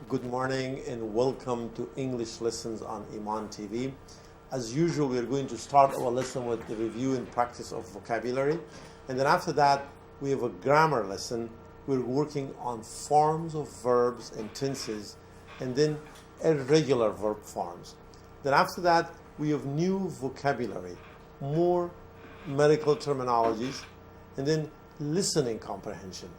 Good morning and welcome to English Lessons on Iman TV. As usual, we're going to start our lesson with the review and practice of vocabulary. And then after that, we have a grammar lesson. We're working on forms of verbs and tenses, and then irregular verb forms. Then after that, we have new vocabulary, more medical terminologies, and then listening comprehension,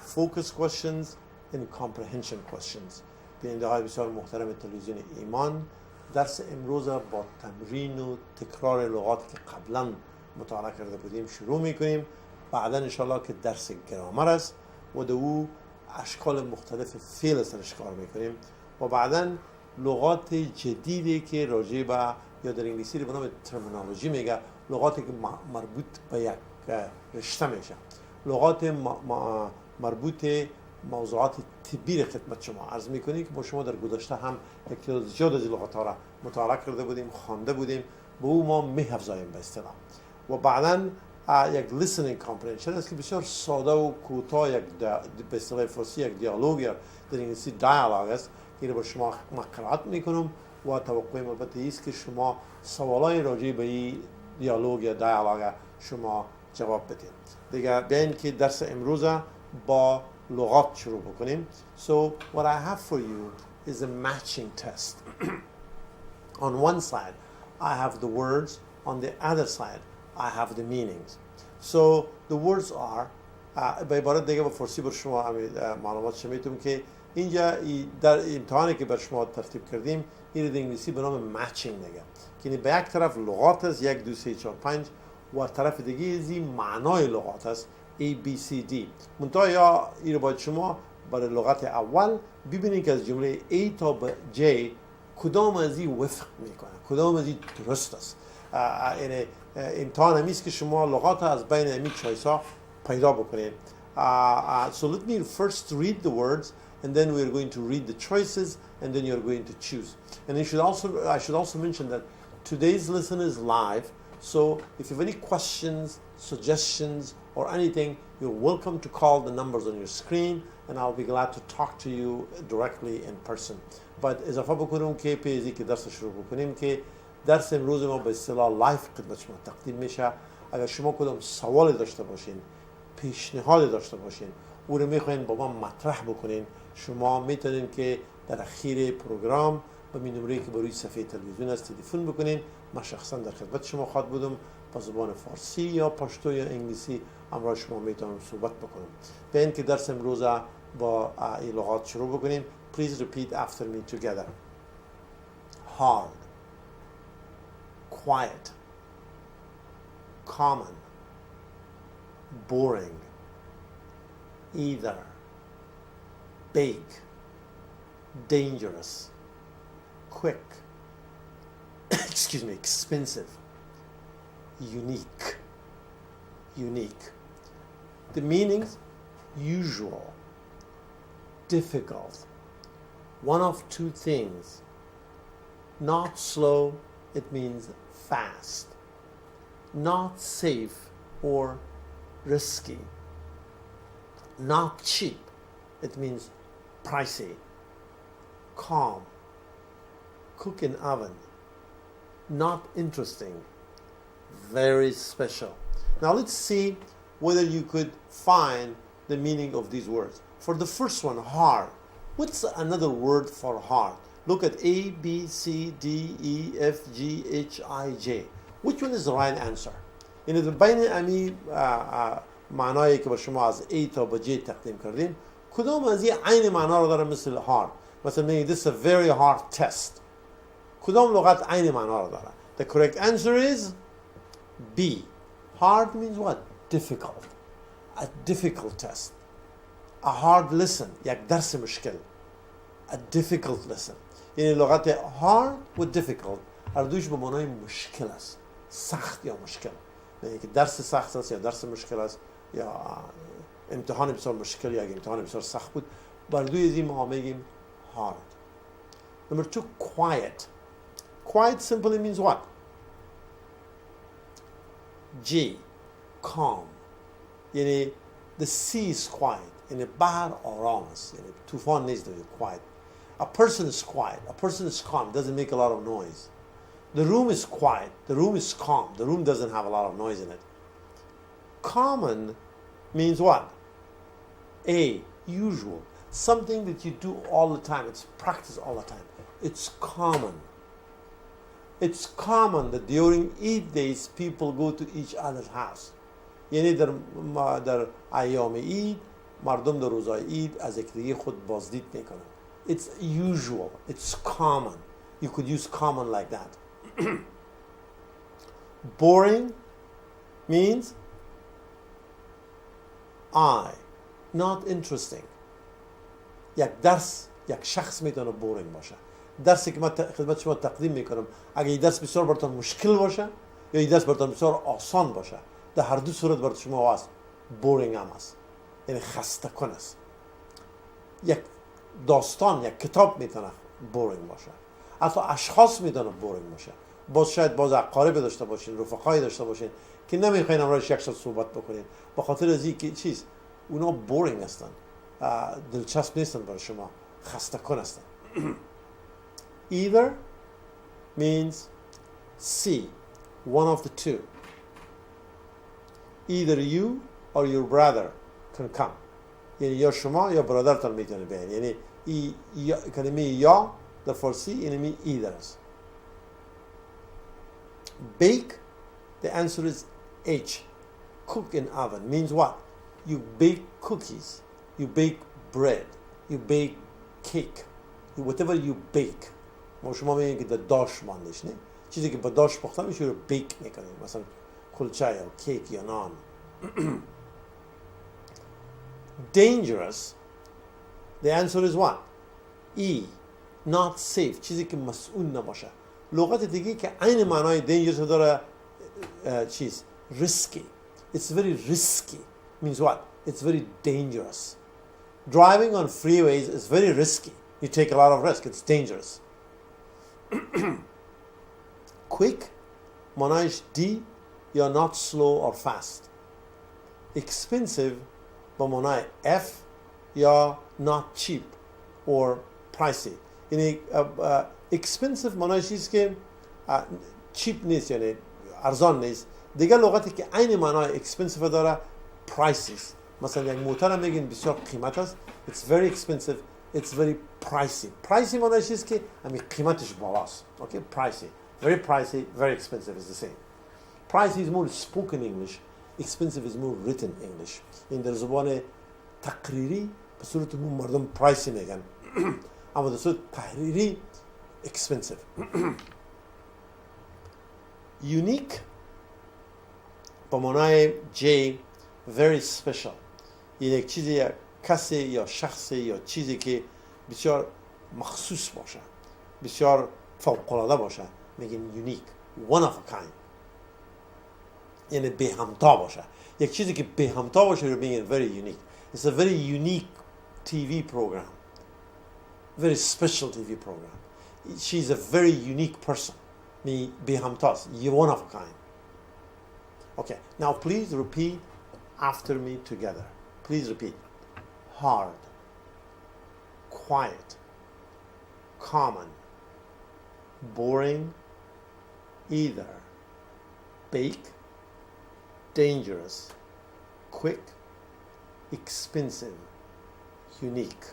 focus questions, and comprehension questions. بیننده های بسیار محترم تلویزیون ایمان، درس امروز با تمرین و تکرار لغاتی که قبلا مطالعه کرده بودیم شروع میکنیم. بعدا انشاءالله که درس گرامر است و در او اشکال مختلف فعل سرش کار میکنیم و بعدا لغات جدیدی که راجع به یا در انگلیسی به نام ترمینولوژی میگه، لغاتی که مربوط به یک رشته میشه، لغات مربوط موضوعات طبی خدمت شما عرض میکنیم که با شما در گذشته هم یک تعداد زیاد از لغات ها را مطالعه کرده بودیم، خوانده بودیم، به او ما می‌افزاییم به اصطلاح. و بعداً یک listening comprehension است که بسیار ساده و کوتاه، یک به اصطلاح فارسی یک دیالوگ یا در انگلیسی دیالوگ است که با شما قرائت میکنم و توقعیم البته است که شما سوالای راجع به این دیالوگ یا دیالوگ شما جواب بدید. دیگه بیاین که درس امروز با لغات شروع بکنیم. So what I have for you is a matching test. On one side I have the words, on the other side I have the meanings. So the words are به عبارت دیگه با فارسی بر شما معلومات شمیتون که اینجا در امتحانی که بر شما ترتیب کردیم این در انگلیسی به نام matching میگه، که به یک طرف لغات است 1 2 3 4 5 و طرف دیگه از این معنای لغات است A B C D. منتها یا این رو باید شما برای لغت اول ببینید که از جمله A تا به J کدام از این وفق میکنه، کدام از این درست است. یعنی امتحان همیست که شما لغات از بین همین چایس ها پیدا بکنید. So let me first read the words and then we're going to read the choices and then you're going to choose. And I should also mention that today's lesson is live, so if you have any questions, suggestions or anything, you're welcome to call the numbers on your screen and I'll be glad to talk to you directly in person. But اضافه بکنم که پیزی که درس شروع بکنیم که درس امروز ما به اصطلاح لایف خدمت شما تقدیم میشه. اگر شما کدام سوال داشته باشین، پیشنهاد داشته باشین، او رو میخواین با ما مطرح بکنین، شما میتونین که در اخیر پروگرام به نمره‌ای که روی صفحه تلویزیون است تلفن بکنین. من شخصا در خدمت شما خواهد بودم با زبان فارسی یا پشتو یا انگلیسی همراه شما میتونم صحبت بکنم. به این که درس امروز با این لغات شروع بکنیم. Please repeat after me together. Hard, quiet, common, boring, either, big, dangerous, quick, expensive, unique. The meanings: usual, difficult, one of two things. Not slow, it means fast. Not safe or risky. Not cheap, it means pricey. Calm, cook in oven. Not interesting, very special. Now let's see whether you could find the meaning of these words. For the first one, hard. What's another word for hard? Look at A, B, C, D, E, F, G, H, I, J. Which one is the right answer? این در بین امی معنایی که با شما از A تا به J تقدیم کردیم کدام از این عین معنا رو داره مثل hard؟ مثلا میگه this is a very hard test. کدام لغت عین معنا رو داره؟ The correct answer is B. Hard means what? Difficult. A difficult test. A hard lesson. یک درس مشکل. A difficult lesson. یعنی لغت hard و difficult هر دویش به معنای مشکل است، سخت یا مشکل. یعنی که درس سخت است یا درس مشکل است یا امتحان بسیار مشکل یا امتحان بسیار سخت بود. بر دوی از این ما میگیم hard. Number 2, quiet. Quiet simply means what? G. Calm. یعنی the sea is quiet. یعنی بحر آرام است. یعنی طوفان نیست. quiet. A person is quiet. A person is calm. Doesn't make a lot of noise. The room is quiet. The room is calm. The room doesn't have a lot of noise in it. Common means what? A, usual. Something that you do all the time. It's practiced all the time. It's common. It's common that during Eid days people go to each other's house. یعنی در ایام عید مردم در روزهای عید از یکدیگه خود بازدید میکنن. It's usual. It's common. You could use common like that. Boring means not interesting. یک درس یک شخص میتونه بورینگ باشه. درسی که من خدمت شما تقدیم میکنم اگه این درس بسیار براتون مشکل باشه یا این درس براتون بسیار آسان باشه، در هر دو صورت برای شما هست بورینگ هم است، یعنی خسته کن است. یک داستان یک کتاب میتونه بورینگ باشه، حتی اشخاص میتونه بورینگ باشه. شاید اقارب داشته باشین، رفقایی داشته باشین که نمیخواین امروز یک ساعت صحبت بکنین به خاطر از اینکه چیز اونا بورینگ هستن، دلچسب نیستن برای شما، خسته کن هستن. Either means C, one of the two. Either you or your brother can come. یعنی یا شما یا برادرتان میتونه بیاین. یعنی کلمه یا در فارسی یعنی either است. Bake, the answer is H. Cook in oven means what? You bake cookies, you bake bread, you bake cake, whatever you bake. ما شما میگین که در داش ماندش نه؟ چیزی که با داش پخته میشه رو بیک میکنیم، مثلا کلچه یا کیک یا نان. Dangerous, the answer is what? E. Not safe, چیزی که مسئول نباشه. لغت دیگه که عین معنای dangerous داره چیز risky. It's very risky means what? It's very dangerous. Driving on freeways is very risky. You take a lot of risk. It's dangerous. Quick, معنایش D یا not slow or fast. Expensive با معنای F یا not cheap or pricey. یعنی expensive معنایش چیز که cheap نیست، یعنی ارزان نیست. دیگه لغتی که عین معنای expensive داره prices. مثلا یک موتر هم میگین بسیار قیمت است. It's very expensive. It's very pricey. Pricey معنیش چیز که همین قیمتش بالاست. Okay, pricey. Very pricey, very expensive is the same. Pricey is more spoken English. Expensive is more written English. این در زبان تقریری به صورت مردم pricey میگن. اما در صورت تحریری expensive. Unique با معنای J, very special. این یک چیزی کسی یا شخصی یا چیزی که بسیار مخصوص باشه، بسیار فوق‌العاده باشه، میگیم unique, one of a kind. یعنی به همتا باشه. یک چیزی که به همتا باشه رو میگیم very unique. It's a very unique TV program. Very special TV program. She's a very unique person. به همتاست. You're one of a kind. Okay, now please repeat after me together. Please repeat. Hard, quiet, common, boring, either, bake, dangerous, quick, expensive, unique.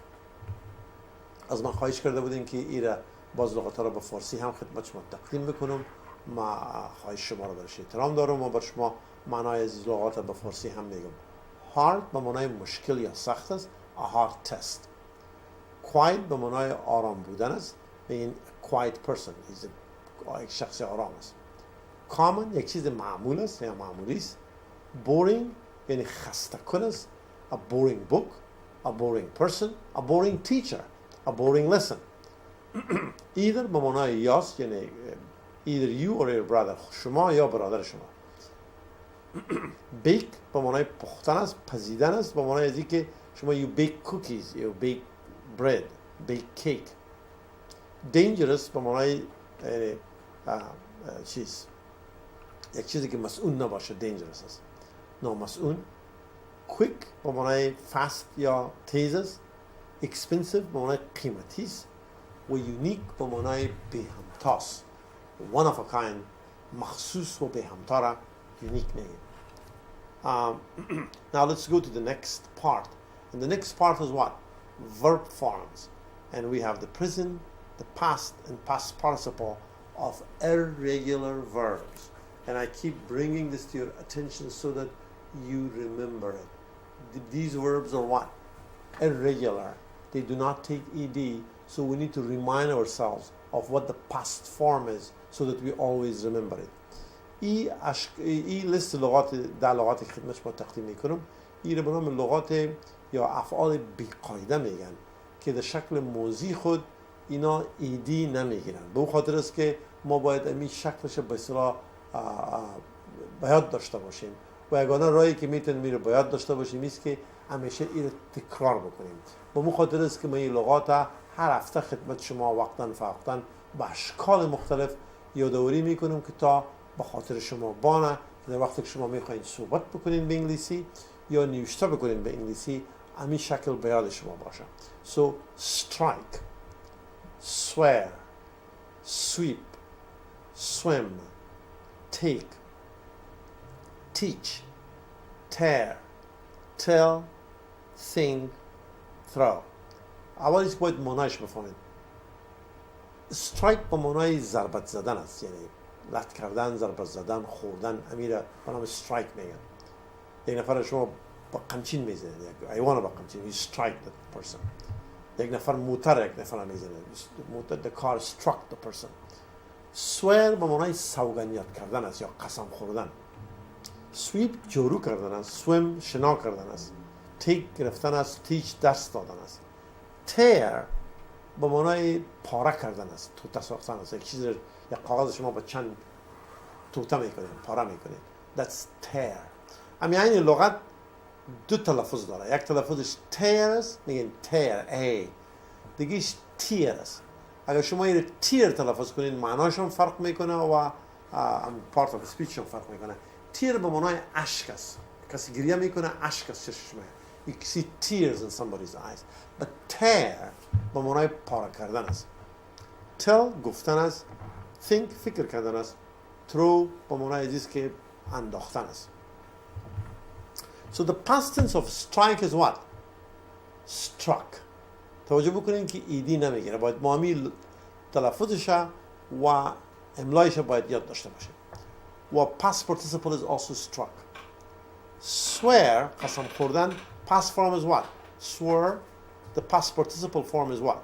از من خواهش کرده بودین که ایره باز لغت‌ها را به فارسی هم خدمت شما تقدیم بکنم. ما خواهش شما را برش احترام دارم و بر شما معنای از لغات به فارسی هم میگم. Hard به معنای مشکل یا سخت است. A hard test. Quiet به معنای آرام بودن است. این quiet person. یک شخص آرام است. Common یک چیز معمول است یا معمولی است. Boring یعنی خسته کن است. A boring book. A boring person. A boring teacher. A boring lesson. Either به معنای یاست، یعنی either you or your brother. شما یا برادر شما. Bake به معنای پختن است، پزیدن است، به معنای از اینکه شما you bake cookies, you bake bread, bake cake. Dangerous به معنای چیز، یک چیزی که مسئول نباشه dangerous است، نامسئول. Quick به معنای fast یا تیز است. Expensive به معنای قیمتی است. و یونیک به معنای به همتاست. one of a kind، مخصوص و به همتا را یونیک میگیم. Now let's go to the next part. And the next part is what? Verb forms. And we have the present, the past, and past participle of irregular verbs. And I keep bringing this to your attention so that you remember it. These verbs are what? Irregular. They do not take ed, so we need to remind ourselves of what the past form is so that we always remember it. این لیست لغات در لغات که خدمت شما تقدیم میکنم، این رو به نام لغات یا افعال بیقاعده میگن که در شکل موضوعی خود اینا ایدی نمیگیرن. به اون خاطر است که ما باید این شکلش به اصطلاح باید داشته باشیم و یگانه راهی که میتونیم میره باید داشته باشیم است که همیشه این رو تکرار بکنیم. به اون خاطر است که ما این لغات هر هفته خدمت شما وقتاً فوقتاً به اشکال مختلف یادآوری میکنیم که تا به خاطر شما بانه در وقتی که شما میخواین صحبت بکنین به انگلیسی یا نوشته بکنین به انگلیسی همین شکل به یاد شما باشه. So strike, swear, sweep, swim, take, teach, tear, tell, think, throw. اولی که باید معنایش بفهمید. strike به معنای ضربت زدن است، یعنی لط کردن، ضربت زدن، خوردن، امیر به نام استرایک میگن. یک نفر شما با قمچین میزنید، یک حیوان با قمچین، you strike the person. یک نفر موتر یک نفر میزنه، موتر the car struck the person. swear به معنای سوگندیت کردن است یا قسم خوردن. sweep جارو کردن است، swim شنا کردن است، take گرفتن است، teach درس دادن است. tear به معنای پاره کردن است، توته ساختن است. یک چیز یا کاغذ شما با چند توته میکنید، پاره میکنید. That's tear. همین این لغت دو تلفظ داره. یک تلفظش tear است، میگن tear a. دیگهش tear است. اگر شما این tear تلفظ کنید معناش هم فرق میکنه و part of speech هم فرق میکنه. tear به معنای اشک است. کسی گریه میکنه اشک از چشمش میاد. You see tears in somebody's eyes. But tear به معنای پاره کردن است. tell گفتن است. think فکر کردن است. throw به معنای چیزی که انداختن است. So the past tense of strike is what? struck. توجه بکنین که ایدی نمیگیره. باید معامی تلفظش و املایش باید یاد داشته باشیم. و past participle is also struck. swear قسم خوردن past form is what? swore. The past participle form is what?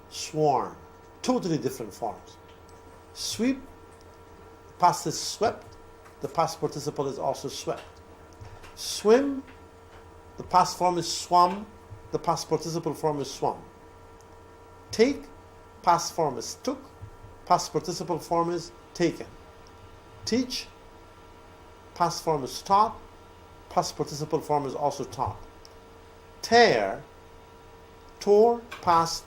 sworn. Totally different forms. Sweep, the past is swept. The past participle is also swept. Swim, the past form is swum. The past participle form is swum. Take, past form is took. Past participle form is taken. Teach, past form is taught. Past participle form is also taught. Tear, tore, past,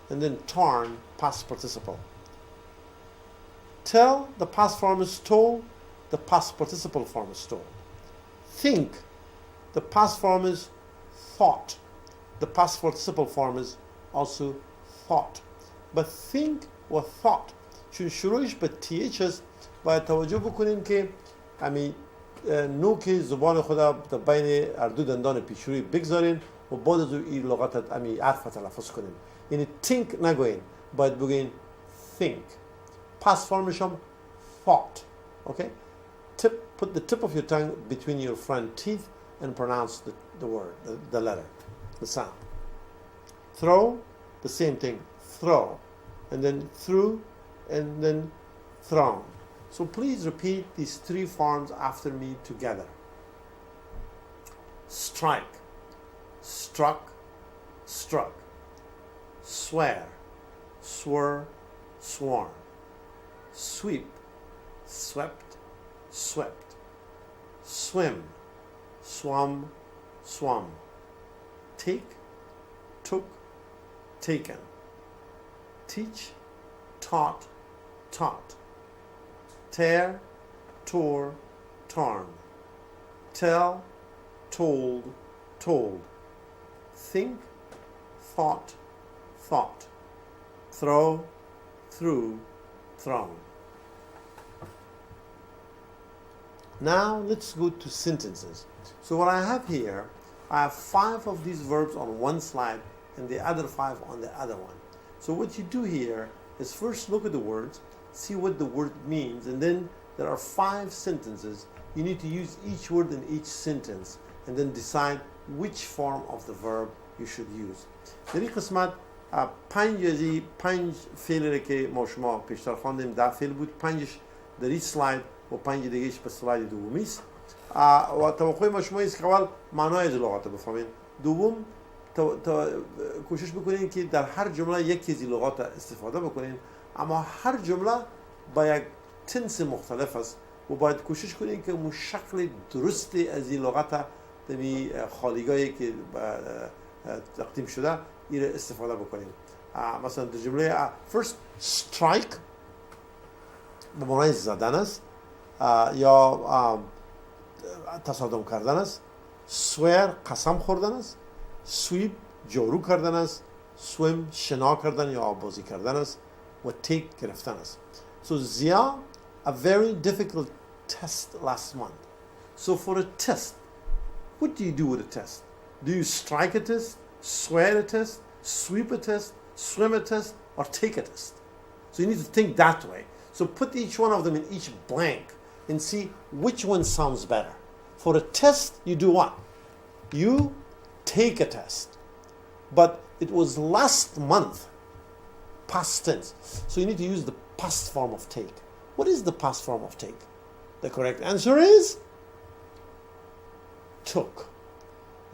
and then torn, past participle. Tell, the past form is told. The past participle form is told. Think, the past form is thought. The past participle form is also thought. But think or thought چون شروعش به TH است باید توجه بکنین که همین نوک زبان خدا در بین اردو دندان پیشروی بگذارین و بعد از این لغت همین حرف تلفظ کنین. یعنی think نگوین، باید بگوین think. Past formش هم thought. Okay? Put the tip of your tongue between your front teeth and pronounce the word, the letter, the sound. Throw, the same thing. Throw. And then threw, and then thrown. So please repeat these three forms after me together. Strike, struck, struck. Swear, swore, sworn. Sweep, swept, swept. Swim, swum, swum. Take, took, taken. Teach, taught, taught. Tear, tore, torn. Tell, told, told. Think, thought, thought. throw, threw, thrown. Now let's go to sentences. So what I have here, I have 5 of these verbs on one slide and the other 5 on the other one. So what you do here is first look at the words, see what the word means, and then there are 5 sentences. You need to use each word in each sentence and then decide which form of the verb you should use. در این قسمت 5 فعلی که ما شما پیشتر خواندیم 10 فعل بود، 5ش در این سلاید و 5 دیگهش به سلاید دومی است. و توقع ما شما است که اول معنای از لغات رو بفهمین. دوم کوشش بکنین که در هر جمله یکی از لغات استفاده بکنین، اما هر جمله با یک تنس مختلف است و باید کوشش کنین که اون شکل درستی از این لغات دمی خالیگاهی که تقدیم شده این استفاده بکنین. مثلا در جمله first strike به معنای زدن است یا تصادم کردن است. swear قسم خوردن است. sweep جارو کردن است. swim شنا کردن یا آبازی کردن است و take گرفتن است. So Zia, a very difficult test last month. So for a test, what do you do with a test? Do you strike a test, swear a test, sweep a test, swim a test, or take a test? So you need to think that way. So put each one of them in each blank and see which one sounds better. For a test, you do what? You take a test. But it was last month, past tense. So you need to use the past form of take. What is the past form of take? The correct answer is took.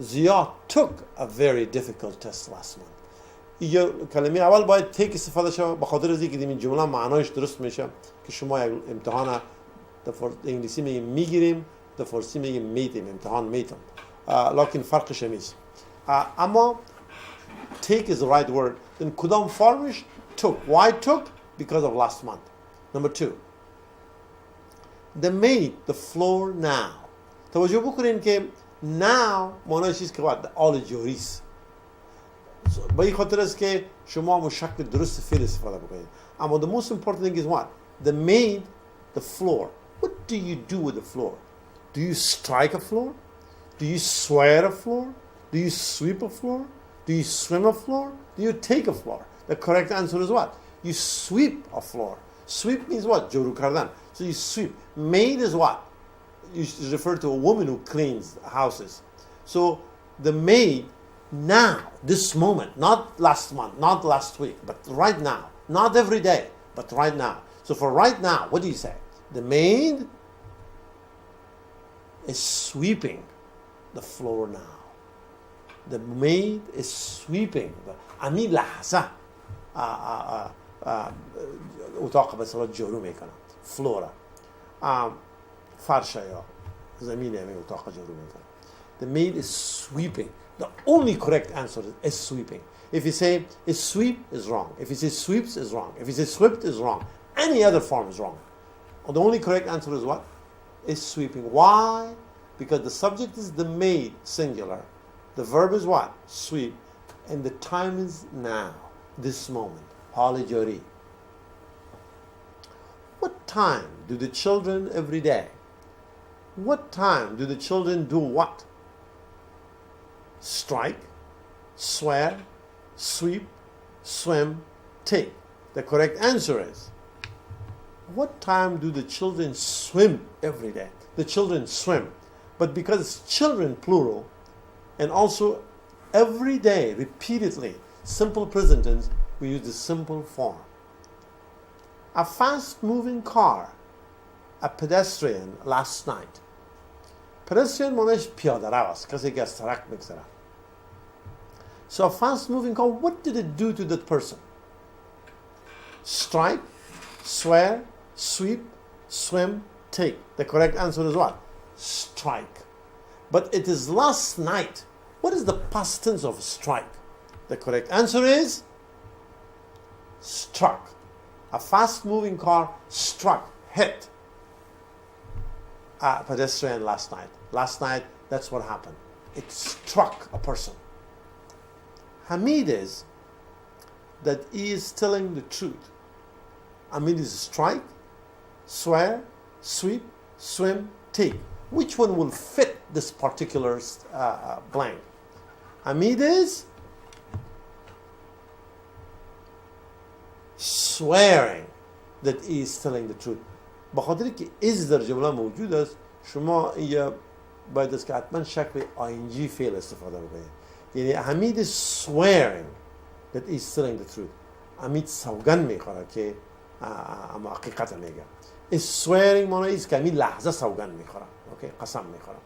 Zia took a very difficult test last month. کلمه اول باید take استفاده شد به خاطر از اینکه این جمله معنایش درست میشه که شما یک امتحان در انگلیسی میگیریم، در فارسی میگیم میتیم، امتحان میتم، لکن فرقش همیست. اما take is the right word. Then کدام فرمش؟ took. Why took? Because of last month. Number 2. They made the floor now. توجه بکنین که now معنایش است که آل جاری است. با این خاطر است که شما مشکل درست فعل استفاده بکنید. اما the most important thing is what? They made the floor. What do you do with the floor? Do you strike a floor? Do you swear a floor? Do you sweep a floor? Do you swim a floor? Do you take a floor? The correct answer is what? You sweep a floor. Sweep means what? Joru kardan. So you sweep. Maid is what? You refer to a woman who cleans houses. So the maid now, this moment, not last month, not last week, but right now. Not every day, but right now. So for right now, what do you say? The maid is sweeping the floor now. The maid is sweeping. امی لحظه اتاق به صلاح جارو میکنه. فلورا فرشه یا زمین همی اتاق جارو میکنه. The maid is sweeping. The only correct answer is sweeping. If you say is sweep is wrong. If you say sweeps is wrong. If you say swept is wrong. Any other form is wrong. The only correct answer is what? Is sweeping. Why? Because the subject is the maid, singular. The verb is what? Sweep. And the time is now, this moment. Hali jari. What time do the children every day? What time do the children do what? Strike, swear, sweep, swim, take. The correct answer is, what time do the children swim every day? The children swim. But because it's children, plural, and also every day, repeatedly, simple present tense, we use the simple form. A fast-moving car, a pedestrian last night. Pedestrian مانش پیاده رو است، کسی که از ترک میگذره. So a fast-moving car, what did it do to that person? Strike, swear, sweep, swim, take. The correct answer is what? Strike. But it is last night. What is the past tense of strike? The correct answer is struck. A fast-moving car struck, hit a pedestrian last night. Last night, that's what happened. It struck a person. Hamid is that he is telling the truth. Hamid is strike, swear, sweep, swim, take. Which one will fit this particular blank? Hamid is swearing that he is telling the truth. بخاطر که is در جمله موجود است شما یا باید است که حتما شکل ing فعل استفاده بکنید. یعنی حمید is swearing that he is telling the truth. حمید سوگند میخوره که اما حقیقت میگه. is swearing معنی است که حمید لحظه سوگند میخوره. Okay, قسم میخوره.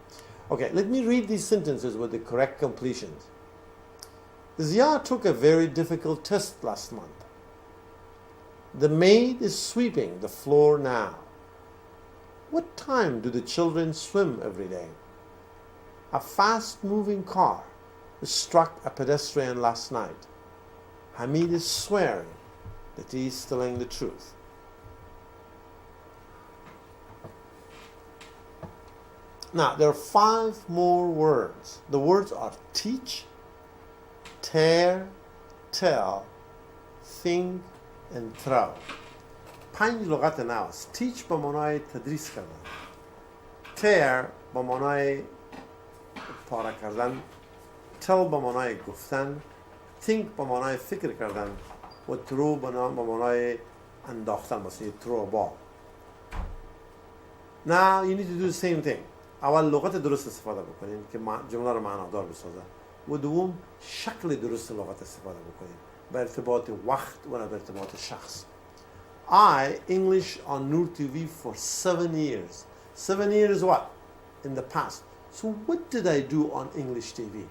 Okay, let me read these sentences with the correct completions. Zia took a very difficult test last month. The maid is sweeping the floor now. What time do the children swim every day? A fast-moving car struck a pedestrian last night. Hamid is swearing that he is telling the truth. Now, there are 5 more words. The words are teach, tear, tell, think, and throw. 5 لغت نو است. teach به معنای تدریس کردن. tear به معنای پاره کردن. tell به معنای گفتن. think به معنای فکر کردن. و throw به معنای انداختن. مثلا throw a ball. Now you need to do the same thing. اول لغت درست استفاده بکنین که جمله رو معنادار بسازه. و دوم شکل درست لغت استفاده بکنین. به ارتباط وقت و به ارتباط شخص. I English on Noor TV for 7 years. 7 years what? In the past. So what did I do on English TV?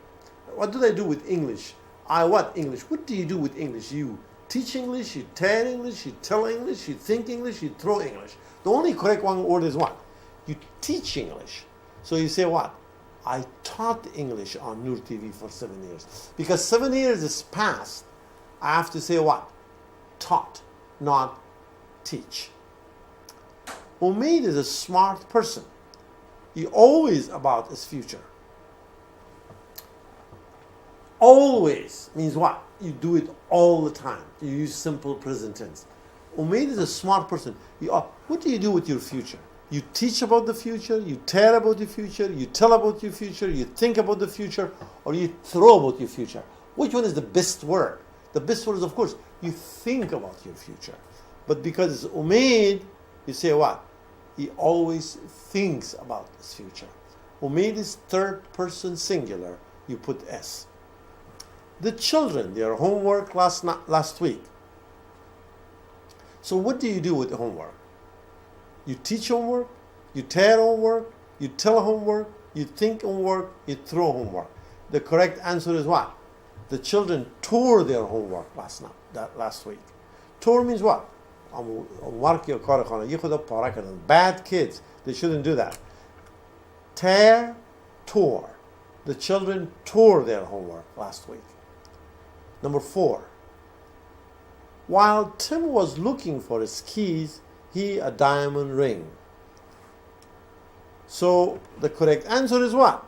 What did I do with English? I what English? What do you do with English? You teach English, you tear English, you tell English, you think English, you throw English. The only correct one word is what? You teach English. So you say what? I taught English on Noor TV for 7 years. Because 7 years is past, I have to say what? Taught, not teach. Umaid is a smart person. He always about his future. Always means what? You do it all the time. You use simple present tense. Umaid is a smart person. What do you do with your future? You teach about the future, you tell about the future, you tell about your future, you think about the future, or you throw about your future. Which one is the best word? The best word is, of course, you think about your future. But because it's Umaid, you say what? He always thinks about his future. Umaid is third person singular. You put S. The children, their homework last week. So what do you do with the homework? You teach homework, you tear homework, you tell homework, you think homework, you throw homework. The correct answer is what? The children tore their homework last week. Tore means what? Bad kids. They shouldn't do that. Tear, tore. The children tore their homework last week. Number 4. While Tim was looking for his keys, he a diamond ring. So the correct answer is what?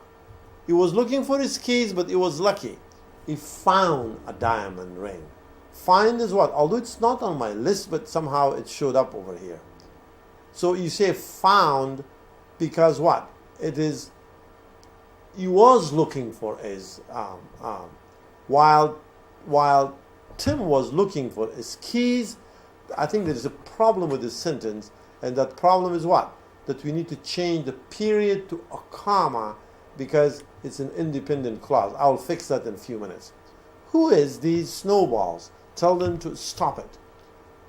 He was looking for his keys, but he was lucky. He found a diamond ring. Find is what? Although it's not on my list, but somehow it showed up over here. So you say found because what? It is, he was looking for his, while Tim was looking for his keys. I think there is a problem with this sentence, and that problem is what? That we need to change the period to a comma because it's an independent clause. I'll fix that in a few minutes. Who is these snowballs? Tell them to stop it.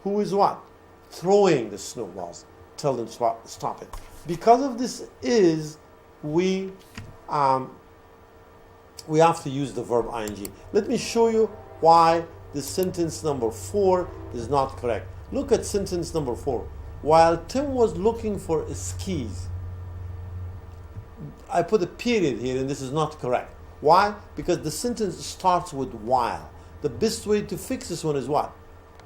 Who is what? Throwing the snowballs. Tell them to stop it. Because of this is, we have to use the verb ing. Let me show you why the sentence number 4 is not correct. Look at sentence number 4. While Tim was looking for his keys, I put a period here and this is not correct. Why? Because the sentence starts with while. The best way to fix this one is what?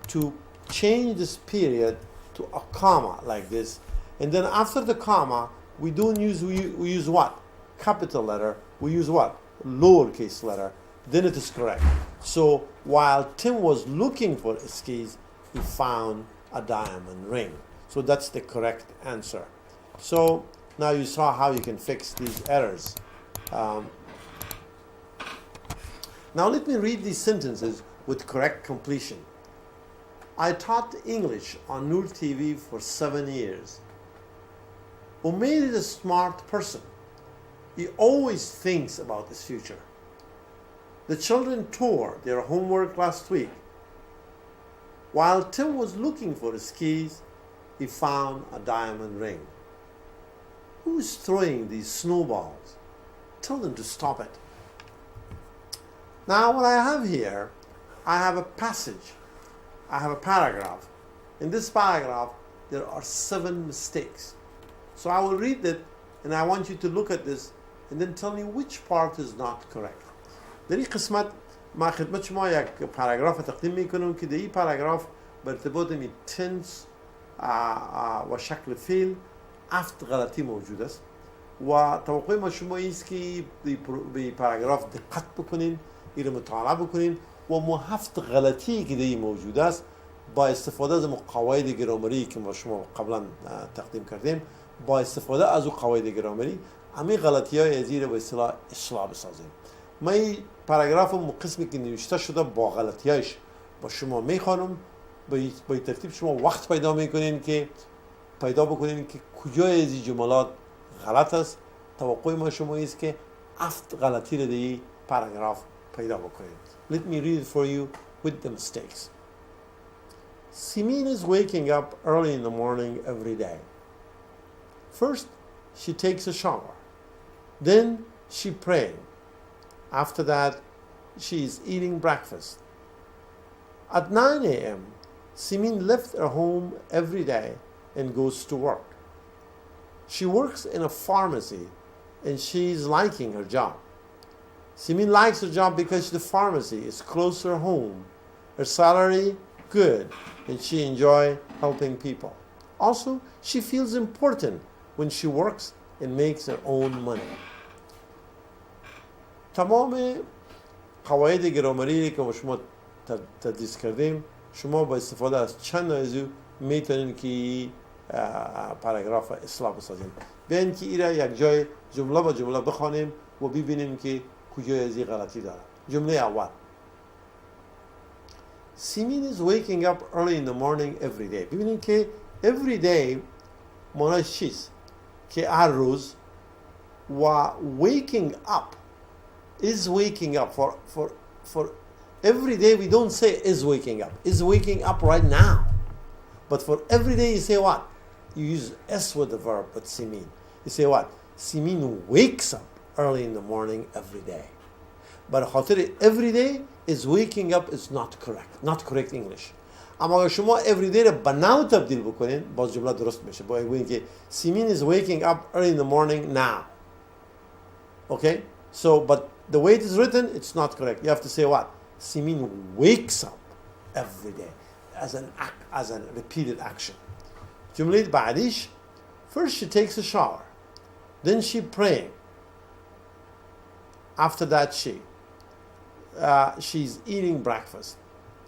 To change this period to a comma like this. And then after the comma, we use what? Capital letter. We use what? Lowercase letter. then it is correct. So while Tim was looking for skis, he found a diamond ring. So that's the correct answer. So now you saw how you can fix these errors. Now let me read these sentences with correct completion. I taught English on Noor TV for 7 years. Umair is a smart person. He always thinks about his future. The children tore their homework last week. While Tim was looking for his keys, he found a diamond ring. Who's throwing these snowballs? Tell them to stop it. Now what I have here, I have a passage. I have a paragraph. In this paragraph, there are 7 mistakes. So I will read it, and I want you to look at this and then tell me which part is not correct. در این قسمت ما خدمت شما یک پاراگراف تقدیم میکنم که در این پاراگراف به ارتباط می تنس و شکل فعل 7 غلطی موجود است و توقع ما شما است که به پاراگراف دقت بکنین، این رو مطالعه بکنین و ما 7 غلطی که در این موجود است با استفاده از قواعد گرامری که ما شما قبلا تقدیم کردیم، با استفاده از قواعد گرامری همین غلطی های ازی رو به اصطلاح اصلاح بسازیم. من این پاراگراف قسمی که نوشته شده با غلطیاش با شما میخوانم، با ترتیب شما وقت پیدا میکنین که پیدا بکنین که کجای از این جملات غلط است. توقع ما شما است که 7 غلطی رو در این پاراگراف پیدا بکنین. Let me read it for you with the mistakes. Simin is waking up early in the morning every day. First, she takes a shower. Then she prays. After that, she is eating breakfast. At 9 a.m., Simin left her home every day and goes to work. She works in a pharmacy and she is liking her job. Simin likes her job because the pharmacy is close to her home, her salary good, and she enjoys helping people. Also, she feels important when she works and makes her own money. تمام قواعد گرامری که شما تدریس کردیم شما با استفاده از چند از او میتونین که پاراگراف اصلاح بسازیم. بیاین که این را یک جای جمله با جمله بخوانیم و ببینیم که کجای از این غلطی داره. جمله اول Simin is waking up early in the morning every day. ببینید که every day معنیش چیست؟ که هر روز و waking up is waking up for every day. We don't say is waking up. Is waking up right now. But for every day you say what? You use S with the verb, but Simin. You say what? Simin wakes up early in the morning every day. But خاطر every day is waking up is not correct. Not correct English. اما اگر شما every day رو به now تبدیل بکنین باز جمله درست میشه. باید بگین که Simin is waking up early in the morning now. Okay? So, but the way it is written, it's not correct. You have to say what? Simin wakes up every day as a repeated action. جملة بعديش. First she takes a shower. Then she praying. After that she's eating breakfast.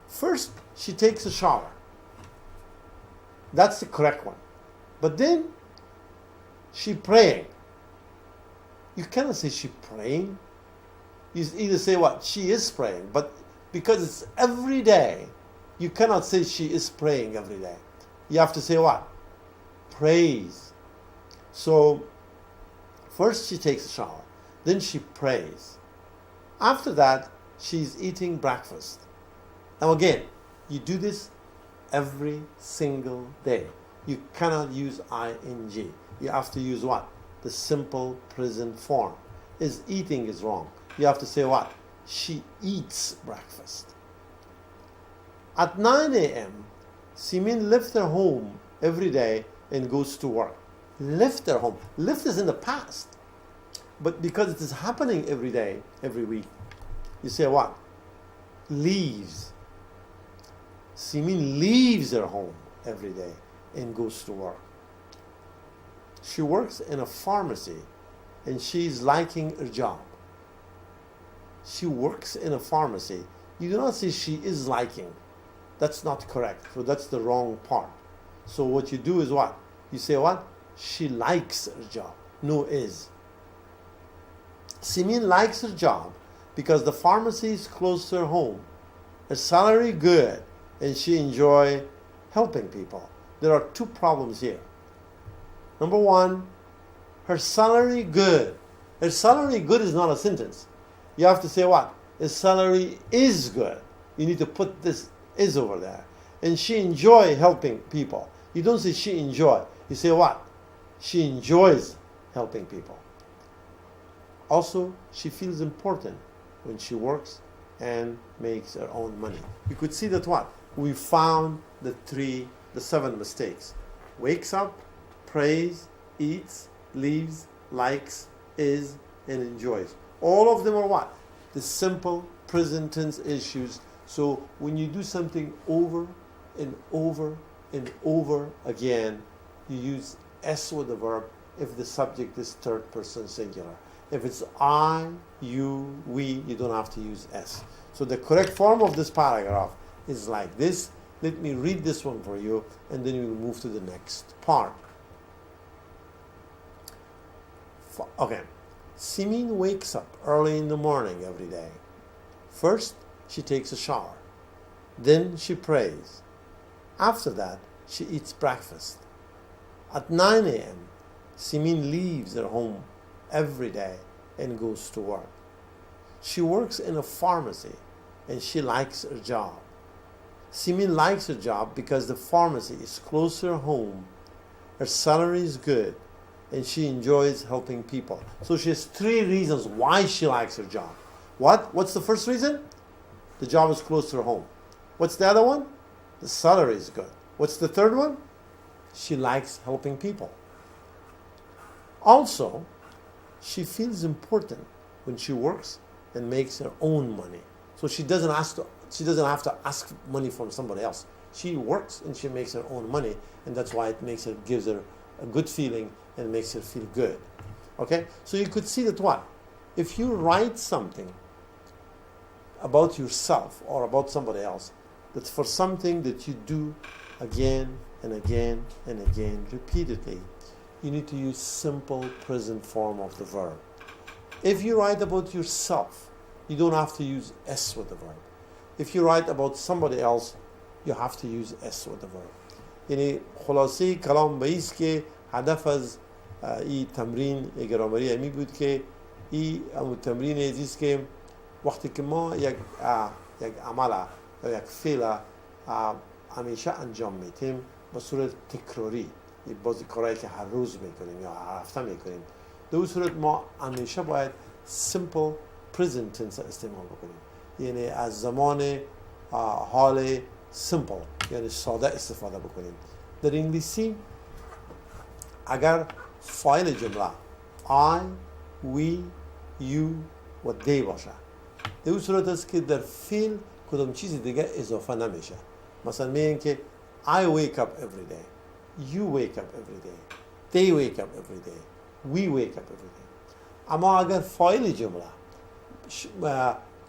First she takes a shower. That's the correct one. But then she praying. You cannot say she praying. You either say what? She is praying. But because it's every day, you cannot say she is praying every day. You have to say what? Prays. So, first she takes a shower. Then she prays. After that, she's eating breakfast. Now again, you do this every single day. You cannot use ing. You have to use what? The simple present form. Is eating is wrong. You have to say what? She eats breakfast. At 9 a.m., Simin left her home every day and goes to work. Left her home. Left is in the past. But because it is happening every day, every week, you say what? Leaves. Simin leaves her home every day and goes to work. She works in a pharmacy and she's liking her job. she works in a pharmacy, you do not say she is liking. That's not correct. So that's the wrong part. So what you do is what? You say what? She likes her job. No is. Simin likes her job because the pharmacy is close to her home. Her salary good, and she enjoy helping people. There are two problems here. Number one, her salary good. Her salary good is not a sentence. You have to say what? His salary is good. You need to put this is over there. And she enjoy helping people. You don't say she enjoy. You say what? She enjoys helping people. Also, she feels important when she works and makes her own money. You could see that what? We found the 7 mistakes. Wakes up, prays, eats, leaves, likes, is, and enjoys. All of them are what? The simple present tense issues. So when you do something over and over and over again, you use S with the verb if the subject is third person singular. If it's I, you, we, you don't have to use S. So the correct form of this paragraph is like this. Let me read this one for you, and then we'll move to the next part. Okay. Simin wakes up early in the morning every day. First, she takes a shower. Then she prays. After that, she eats breakfast. At 9 a.m., Simin leaves her home every day and goes to work. She works in a pharmacy and she likes her job. Simin likes her job because the pharmacy is close to her home, her salary is good, and she enjoys helping people. So she has 3 reasons why she likes her job. What's the first reason? The job is close to her home. What's the other one? The salary is good. What's the third one? She likes helping people. Also, she feels important when she works and makes her own money. So she doesn't have to ask money from somebody else. She works and she makes her own money, and that's why it gives her a good feeling and makes her feel good. Okay? So you could see that what? If you write something about yourself or about somebody else, that's for something that you do again and again and again repeatedly, you need to use simple present form of the verb. If you write about yourself, you don't have to use S with the verb. If you write about somebody else, you have to use S with the verb. یعنی خلاصه کلام به ایست که هدف از این تمرین گرامری همی بود که این تمرین ایست که وقتی که ما یک عمل یا یک فعل همیشه انجام میتیم به صورت تکراری، بازی کارهایی که هر روز میکنیم یا هر هفته میکنیم، در اون صورت ما همیشه باید simple present tense استعمال بکنیم. یعنی از زمان حال simple یعنی ساده استفاده بکنیم. در انگلیسی اگر فاعل جمله I, we, you و they باشه، در اون صورت است که در فعل کدام چیزی دیگه اضافه نمیشه. مثلا میگن که I wake up every day, you wake up every day, they wake up every day, we wake up every day. اما اگر فاعل جمله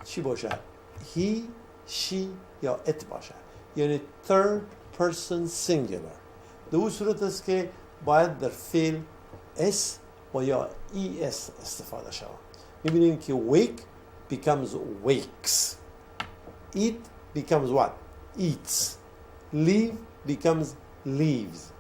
چی باشه؟ he, she یا it باشه، یعنی third person singular، در اون صورت است که باید در فعل s و یا es استفاده شود. میبینیم که wake becomes wakes, eat becomes what? Eats, leave becomes leaves,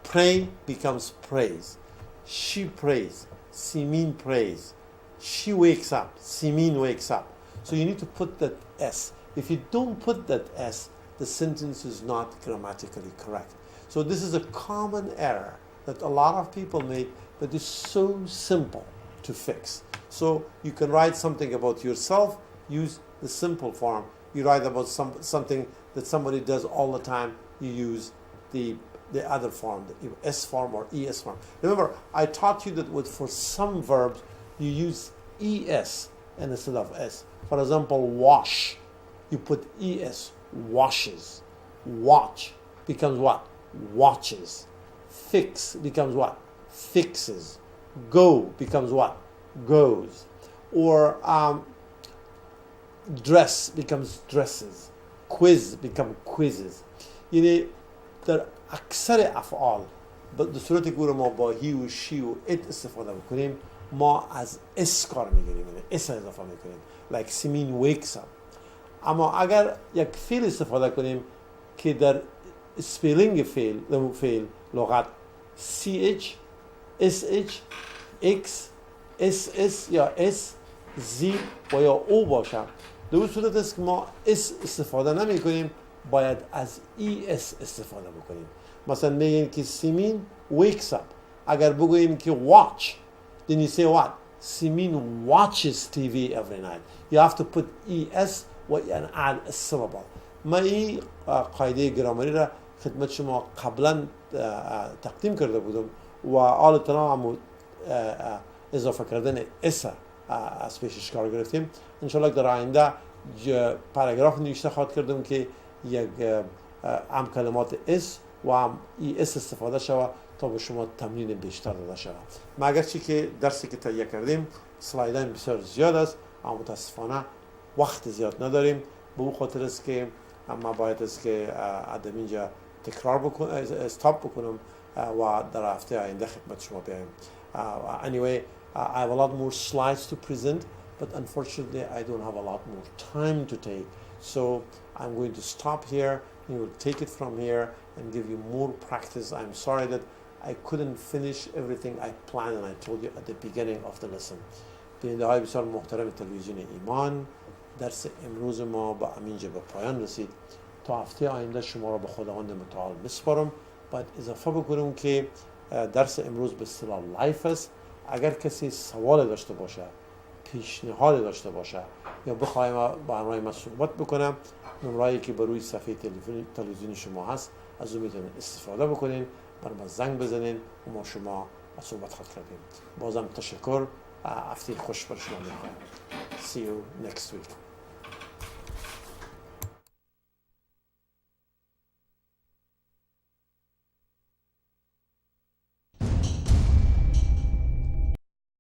pray becomes prays, she prays, Simin prays, she wakes up, Simin wakes up. So you need to put that S. If you don't put that S, the sentence is not grammatically correct. So this is a common error that a lot of people make, but it's so simple to fix. So you can write something about yourself, use the simple form. You write about something that somebody does all the time, you use the other form, the S form or ES form. Remember, I taught you that for some verbs, you use ES instead of S. For example, wash, you put ES, washes. Watch becomes what? Watches. Fix becomes what? Fixes. Go becomes what? Goes. Or dress becomes dresses. quiz become quizzes. یعنی در اکثر افعال به صورتی که ما با هی و شی و ات استفاده بکنیم ما از اس کار میگیریم، یعنی اس اضافه میکنیم. like سیمین wakes up. اما اگر یک فعل استفاده کنیم که در سپیلینگ فعل لغت ch sh x ss یا s z و یا او باشه، در اون صورت است که ما اس استفاده نمی کنیم، باید از es استفاده بکنیم. مثلا میگیم که سیمین wakes up. اگر بگوییم که watch, then you say what? سیمین watches TV every night. You have to put es and add a syllable. ما این قاعده گرامری را خدمت شما قبلا تقدیم کرده بودم و حالا تنها اضافه کردن اس از پیشش کار گرفتیم. انشالله در آینده پاراگراف نوشته خواهد کردم که یک هم کلمات اس و هم اس استفاده شود تا به شما تمرین بیشتر داده شود. ما اگرچه که درسی که تهیه کردیم سلایدهای بسیار زیاد است اما متاسفانه وقت زیاد نداریم، به اون خاطر است که ما باید است که ادم اینجا تکرار بکنم، استاپ بکنم و در هفته آینده خدمت شما بیایم. Anyway, I have a lot more slides to present, but unfortunately I don't have a lot more time to take. So I'm going to stop here and we'll take it from here and give you more practice. I'm sorry that I couldn't finish everything I planned and I told you at the beginning of the lesson. بیننده های بسیار محترم تلویزیون ایمان، درس امروز ما با همینجا به پایان رسید. تا هفته آینده شما را به خداوند متعال بسپارم. باید اضافه بکنم که درس امروز به اصطلاح لایف است. اگر کسی سوال داشته باشه، پیشنهاد داشته باشه یا بخوایم با همراه من صحبت بکنم، نمره‌ای که بر روی صفحه تلویزیون شما هست از اون میتونید استفاده بکنین، بر ما زنگ بزنین و ما شما صحبت خواهد کردیم. بازم تشکر، هفته خوش بر شما می‌خوایم. See you next week.